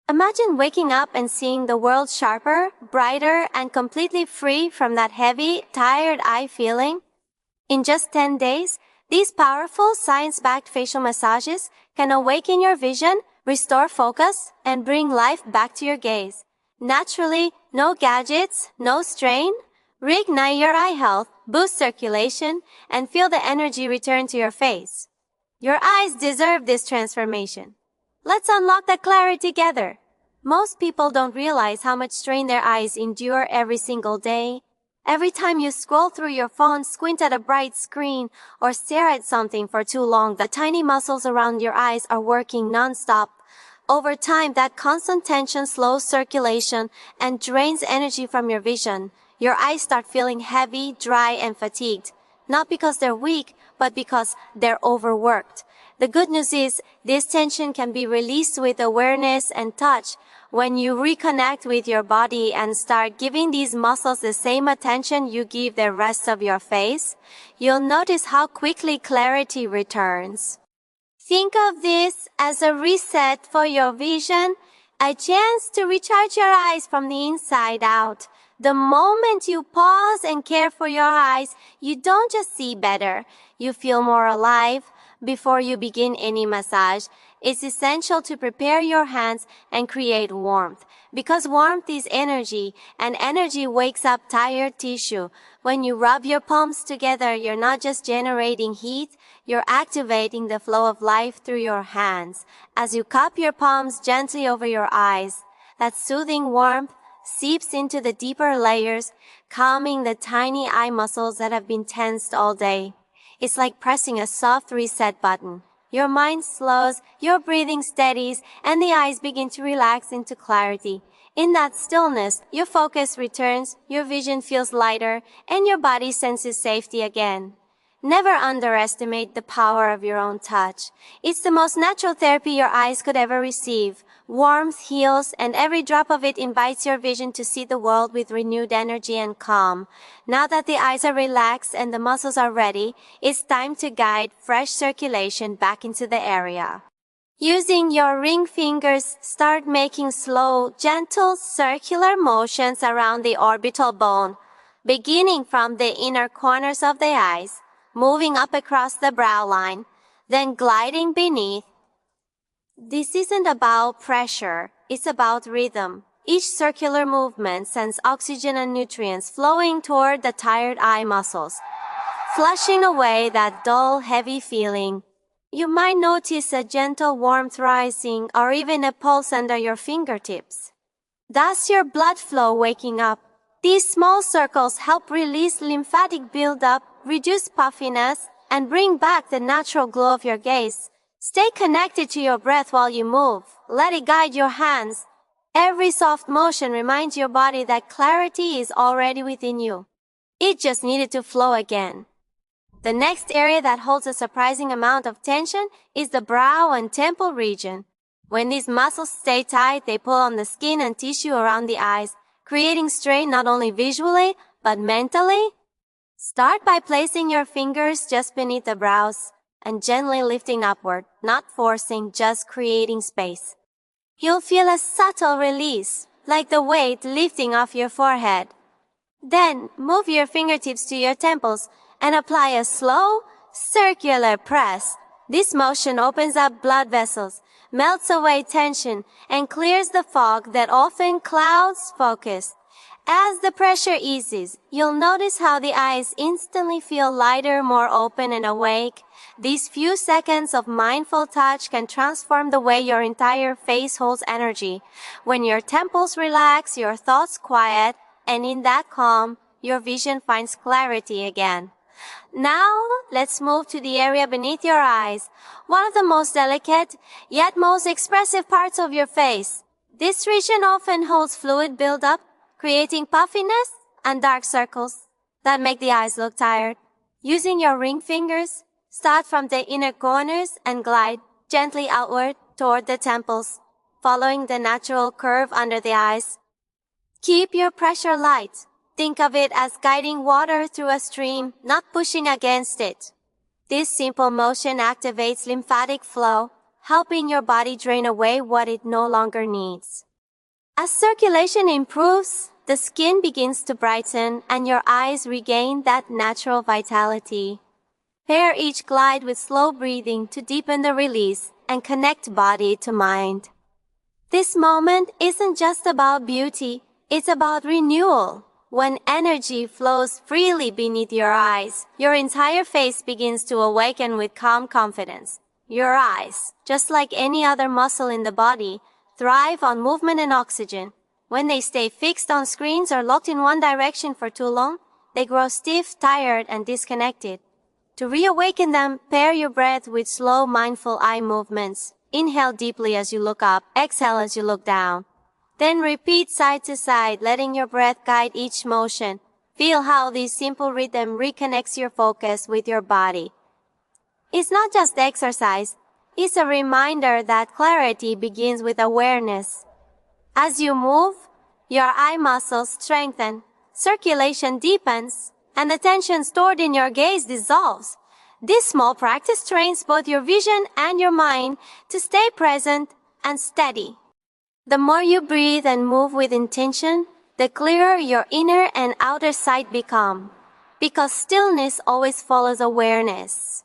Imagine waking up and seeing the world sharper, brighter, and completely free from that heavy, tired eye feeling. In just 10 days, these powerful science-backed facial massages can awaken your vision, restore focus, and bring life back to your gaze. Naturally, no gadgets, no strain. Reignite your eye health, boost circulation, and feel the energy return to your face. Your eyes deserve this transformation. Let's unlock that clarity together. Most people don't realize how much strain their eyes endure every single day. Every time you scroll through your phone, squint at a bright screen, or stare at something for too long, the tiny muscles around your eyes are working non-stop. Over time, that constant tension slows circulation and drains energy from your vision. Your eyes start feeling heavy, dry, and fatigued. Not because they're weak, but because they're overworked. The good news is, this tension can be released with awareness and touch. When you reconnect with your body and start giving these muscles the same attention you give the rest of your face, you'll notice how quickly clarity returns. Think of this as a reset for your vision, a chance to recharge your eyes from the inside out. The moment you pause and care for your eyes, you don't just see better, you feel more alive. Before you begin any massage, it's essential to prepare your hands and create warmth, because warmth is energy, and energy wakes up tired tissue. When you rub your palms together, you're not just generating heat, you're activating the flow of life through your hands. As you cup your palms gently over your eyes, that soothing warmth seeps into the deeper layers, calming the tiny eye muscles that have been tensed all day. It's like pressing a soft reset button. Your mind slows, your breathing steadies, and the eyes begin to relax into clarity. In that stillness, your focus returns, your vision feels lighter, and your body senses safety again. Never underestimate the power of your own touch. It's the most natural therapy your eyes could ever receive. Warmth heals, and every drop of it invites your vision to see the world with renewed energy and calm. Now that the eyes are relaxed and the muscles are ready, it's time to guide fresh circulation back into the area. Using your ring fingers, start making slow, gentle, circular motions around the orbital bone, beginning from the inner corners of the eyes, moving up across the brow line, then gliding beneath. This isn't about pressure, it's about rhythm. Each circular movement sends oxygen and nutrients flowing toward the tired eye muscles, flushing away that dull, heavy feeling. You might notice a gentle warmth rising or even a pulse under your fingertips. That's your blood flow waking up. These small circles help release lymphatic buildup, reduce puffiness, and bring back the natural glow of your gaze. Stay connected to your breath while you move. Let it guide your hands. Every soft motion reminds your body that clarity is already within you. It just needed to flow again. The next area that holds a surprising amount of tension is the brow and temple region. When these muscles stay tight, they pull on the skin and tissue around the eyes, creating strain not only visually, but mentally. Start by placing your fingers just beneath the brows and gently lifting upward, not forcing, just creating space. You'll feel a subtle release, like the weight lifting off your forehead. Then, move your fingertips to your temples and apply a slow, circular press. This motion opens up blood vessels, melts away tension, and clears the fog that often clouds focus. As the pressure eases, you'll notice how the eyes instantly feel lighter, more open and awake. These few seconds of mindful touch can transform the way your entire face holds energy. When your temples relax, your thoughts quiet, and in that calm, your vision finds clarity again. Now, let's move to the area beneath your eyes, one of the most delicate, yet most expressive parts of your face. This region often holds fluid buildup, creating puffiness and dark circles that make the eyes look tired. Using your ring fingers, start from the inner corners and glide gently outward toward the temples, following the natural curve under the eyes. Keep your pressure light. Think of it as guiding water through a stream, not pushing against it. This simple motion activates lymphatic flow, helping your body drain away what it no longer needs. As circulation improves, the skin begins to brighten and your eyes regain that natural vitality. Pair each glide with slow breathing to deepen the release and connect body to mind. This moment isn't just about beauty, it's about renewal. When energy flows freely beneath your eyes, your entire face begins to awaken with calm confidence. Your eyes, just like any other muscle in the body, thrive on movement and oxygen. When they stay fixed on screens or locked in one direction for too long, they grow stiff, tired, and disconnected. To reawaken them, pair your breath with slow, mindful eye movements. Inhale deeply as you look up, exhale as you look down. Then repeat side to side, letting your breath guide each motion. Feel how this simple rhythm reconnects your focus with your body. It's not just exercise, it's a reminder that clarity begins with awareness. As you move, your eye muscles strengthen, circulation deepens, and the tension stored in your gaze dissolves. This small practice trains both your vision and your mind to stay present and steady. The more you breathe and move with intention, the clearer your inner and outer sight become, because stillness always follows awareness.